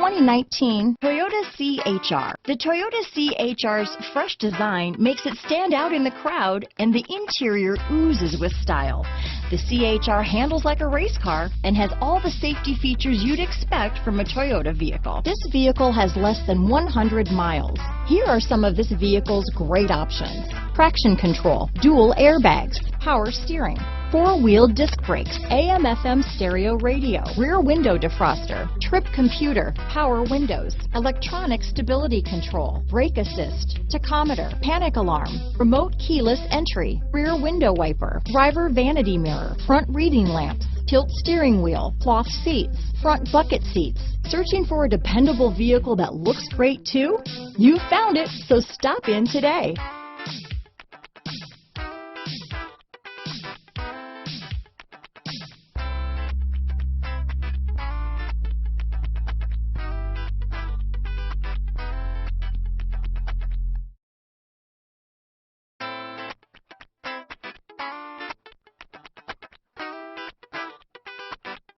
2019 Toyota CHR. The Toyota CHR's fresh design makes it stand out in the crowd, and the interior oozes with style. The CHR handles like a race car and has all the safety features you'd expect from a Toyota vehicle. This vehicle has less than 100 miles. Here are some of this vehicle's great options: traction control, dual airbags, power steering, four-wheel disc brakes, AM/FM stereo radio, rear window defroster, trip computer, power windows, electronic stability control, brake assist, tachometer, panic alarm, remote keyless entry, rear window wiper, driver vanity mirror, front reading lamps, tilt steering wheel, cloth seats, front bucket seats. Searching for a dependable vehicle that looks great too? You found it, so stop in today.